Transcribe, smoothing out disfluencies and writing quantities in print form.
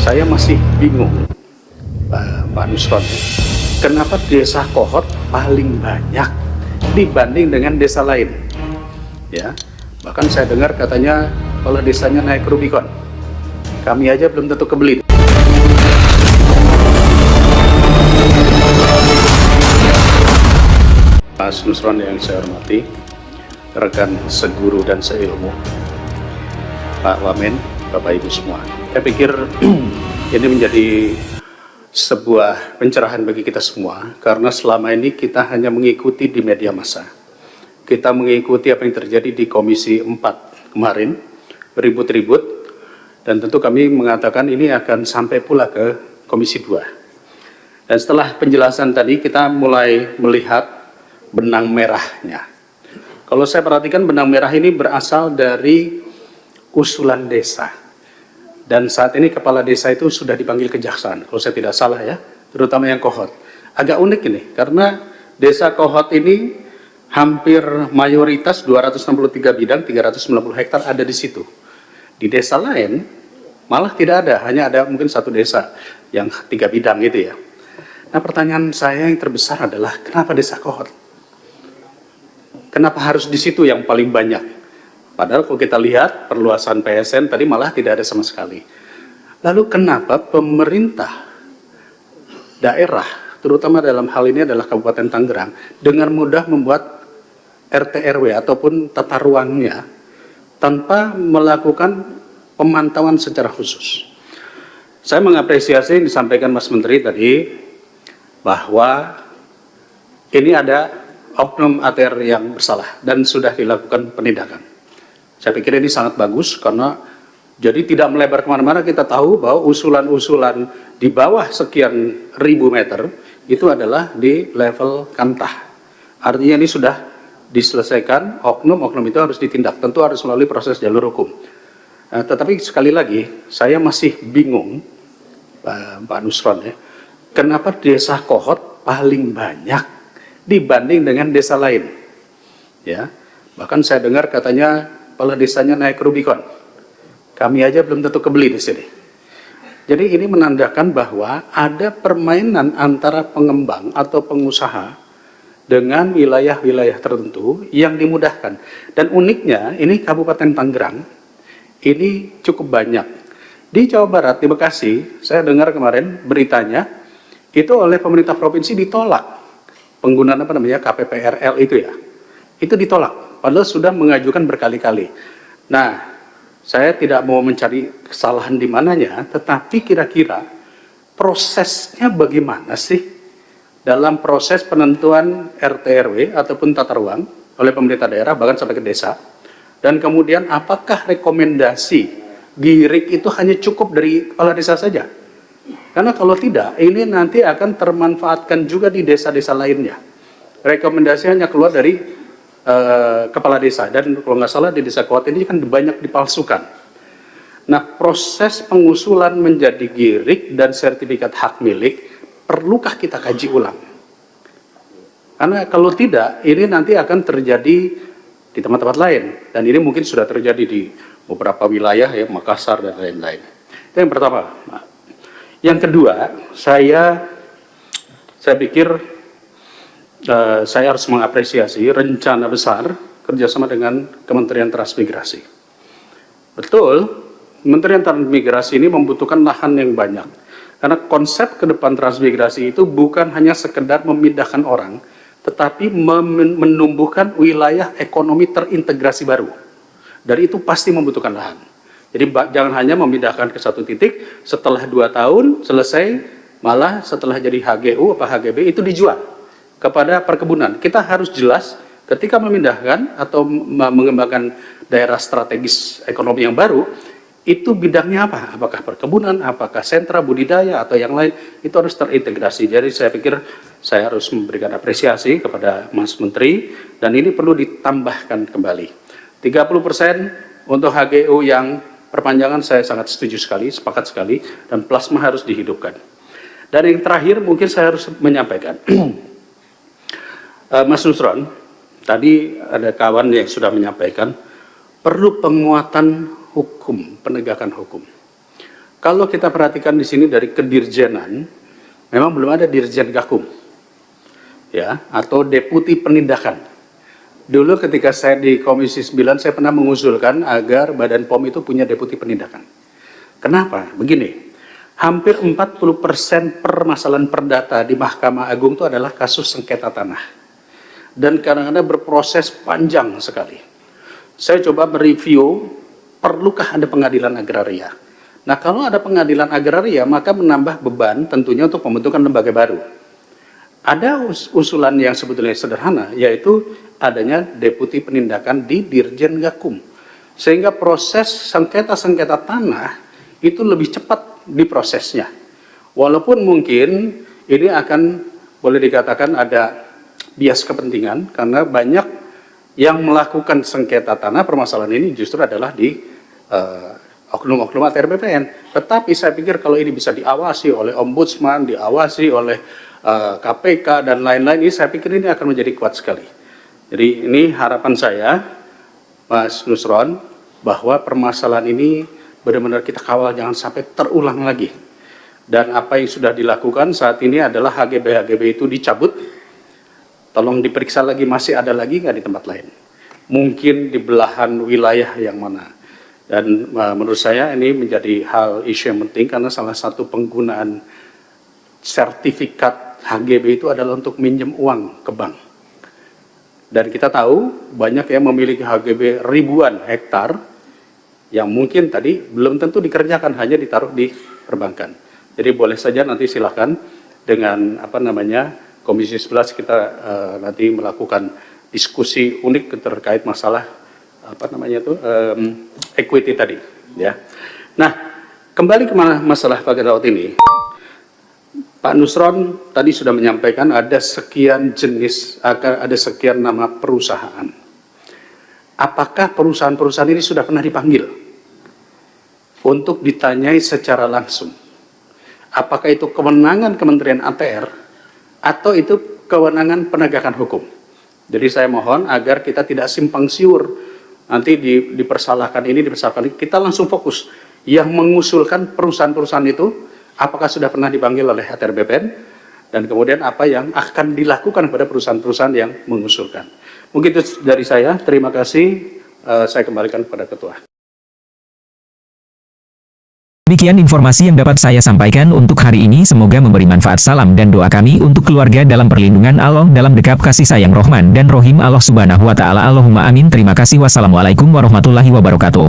Saya masih bingung, Pak Nusron, kenapa desa Kohot paling banyak dibanding dengan desa lain? Ya, bahkan saya dengar katanya kalau desanya naik Rubicon, kami aja belum tentu kebeli. Mas Nusron yang saya hormati, rekan seguru dan seilmu, Pak Wamen, Bapak Ibu semua. Saya pikir ini menjadi sebuah pencerahan bagi kita semua, karena selama ini kita hanya mengikuti di media massa. Kita mengikuti apa yang terjadi di Komisi 4 kemarin, beribut-ribut, dan tentu kami mengatakan ini akan sampai pula ke Komisi 2. Dan setelah penjelasan tadi, kita mulai melihat benang merahnya. Kalau saya perhatikan, benang merah ini berasal dari usulan desa. Dan saat ini kepala desa itu sudah dipanggil kejaksaan, kalau saya tidak salah ya, terutama yang Kohot. Agak unik ini, karena desa Kohot ini hampir mayoritas 263 bidang, 390 hektar ada di situ. Di desa lain malah tidak ada, hanya ada mungkin satu desa yang 3 bidang gitu ya. Nah, pertanyaan saya yang terbesar adalah kenapa desa Kohot? Kenapa harus di situ yang paling banyak? Padahal kalau kita lihat perluasan PSN tadi malah tidak ada sama sekali. Lalu kenapa pemerintah daerah, terutama dalam hal ini adalah Kabupaten Tangerang, dengan mudah membuat RT RW ataupun tata ruangnya tanpa melakukan pemantauan secara khusus? Saya mengapresiasi yang disampaikan Mas Menteri tadi, bahwa ini ada oknum ATR yang bersalah dan sudah dilakukan penindakan. Saya pikir ini sangat bagus, karena jadi tidak melebar kemana-mana. Kita tahu bahwa usulan-usulan di bawah sekian ribu meter itu adalah di level kantah. Artinya ini sudah diselesaikan, oknum-oknum itu harus ditindak. Tentu harus melalui proses jalur hukum. Nah, tetapi sekali lagi, saya masih bingung, Pak Nusron ya, kenapa desa Kohot paling banyak dibanding dengan desa lain? Ya, bahkan saya dengar katanya kalau desanya naik Rubicon, kami aja belum tentu kebeli di sini. Jadi ini menandakan bahwa ada permainan antara pengembang atau pengusaha dengan wilayah-wilayah tertentu yang dimudahkan. Dan uniknya, ini Kabupaten Tangerang, ini cukup banyak. Di Jawa Barat, di Bekasi, saya dengar kemarin beritanya, itu oleh pemerintah provinsi ditolak. Penggunaan KPPRL itu ya, itu ditolak. Padahal sudah mengajukan berkali-kali. Nah, saya tidak mau mencari kesalahan di mananya, tetapi kira-kira prosesnya bagaimana sih dalam proses penentuan RT RW ataupun tata ruang oleh pemerintah daerah, bahkan sampai ke desa. Dan kemudian apakah rekomendasi GIRIK itu hanya cukup dari kepala desa saja? Karena kalau tidak, ini nanti akan termanfaatkan juga di desa-desa lainnya. Rekomendasi hanya keluar dari kepala desa, dan kalau nggak salah di desa Kohot ini kan banyak dipalsukan. Nah, proses pengusulan menjadi GIRIK dan sertifikat hak milik perlukah kita kaji ulang? Karena kalau tidak, ini nanti akan terjadi di tempat-tempat lain, dan ini mungkin sudah terjadi di beberapa wilayah ya, Makassar dan lain-lain. Itu yang pertama. Yang kedua, saya pikir saya harus mengapresiasi rencana besar kerjasama dengan Kementerian Transmigrasi. Betul, Kementerian Transmigrasi ini membutuhkan lahan yang banyak. Karena konsep ke depan transmigrasi itu bukan hanya sekedar memindahkan orang, tetapi menumbuhkan wilayah ekonomi terintegrasi baru. Dari itu pasti membutuhkan lahan. Jadi jangan hanya memindahkan ke satu titik, setelah 2 tahun selesai, malah setelah jadi HGU apa HGB itu dijual kepada perkebunan. Kita harus jelas ketika memindahkan atau mengembangkan daerah strategis ekonomi yang baru, itu bidangnya apa? Apakah perkebunan, apakah sentra budidaya, atau yang lain, itu harus terintegrasi. Jadi saya pikir saya harus memberikan apresiasi kepada Mas Menteri, dan ini perlu ditambahkan kembali. 30% untuk HGU yang perpanjangan saya sangat setuju sekali, sepakat sekali, dan plasma harus dihidupkan. Dan yang terakhir mungkin saya harus menyampaikan, Mas Nusron, tadi ada kawan yang sudah menyampaikan, perlu penguatan hukum, penegakan hukum. Kalau kita perhatikan di sini dari kedirjenan, memang belum ada dirjen gakum, ya, atau deputi penindakan. Dulu ketika saya di Komisi 9, saya pernah mengusulkan agar Badan POM itu punya deputi penindakan. Kenapa? Begini, hampir 40% permasalahan perdata di Mahkamah Agung itu adalah kasus sengketa tanah. Dan kadang-kadang berproses panjang sekali. Saya coba mereview, perlukah ada pengadilan agraria? Nah, kalau ada pengadilan agraria, maka menambah beban tentunya untuk pembentukan lembaga baru. Ada usulan yang sebetulnya sederhana, yaitu adanya deputi penindakan di Dirjen Gakum. Sehingga proses sengketa-sengketa tanah itu lebih cepat diprosesnya. Walaupun mungkin ini akan boleh dikatakan ada bias kepentingan, karena banyak yang melakukan sengketa tanah permasalahan ini justru adalah di oknum-oknum ATR BPN. Tetapi saya pikir kalau ini bisa diawasi oleh Ombudsman, diawasi oleh KPK dan lain-lain, ini saya pikir ini akan menjadi kuat sekali. Jadi ini harapan saya, Mas Nusron, bahwa permasalahan ini benar-benar kita kawal jangan sampai terulang lagi. Dan apa yang sudah dilakukan saat ini adalah HGB itu dicabut, tolong diperiksa lagi masih ada lagi nggak di tempat lain. Mungkin di belahan wilayah yang mana. Dan menurut saya ini menjadi hal isu yang penting karena salah satu penggunaan sertifikat HGB itu adalah untuk minjem uang ke bank. Dan kita tahu banyak yang memiliki HGB ribuan hektar yang mungkin tadi belum tentu dikerjakan, hanya ditaruh di perbankan. Jadi boleh saja nanti silakan dengan Komisi 11 kita nanti melakukan diskusi unik terkait masalah equity tadi, ya. Nah, kembali ke masalah paket laut ini, Pak Nusron tadi sudah menyampaikan ada sekian jenis, ada sekian nama perusahaan. Apakah perusahaan-perusahaan ini sudah pernah dipanggil untuk ditanyai secara langsung? Apakah itu kewenangan Kementerian ATR atau itu kewenangan penegakan hukum? Jadi saya mohon agar kita tidak simpang siur. Nanti dipersalahkan ini, kita langsung fokus. Yang mengusulkan perusahaan-perusahaan itu, apakah sudah pernah dipanggil oleh ATR BPN, dan kemudian apa yang akan dilakukan pada perusahaan-perusahaan yang mengusulkan. Mungkin itu dari saya, terima kasih, saya kembalikan kepada Ketua. Demikian informasi yang dapat saya sampaikan untuk hari ini, semoga memberi manfaat. Salam dan doa kami untuk keluarga dalam perlindungan Allah, dalam dekap kasih sayang Rahman dan Rohim Allah Subhanahu wa Ta'ala. Allahumma amin. Terima kasih. Wassalamualaikum warahmatullahi wabarakatuh.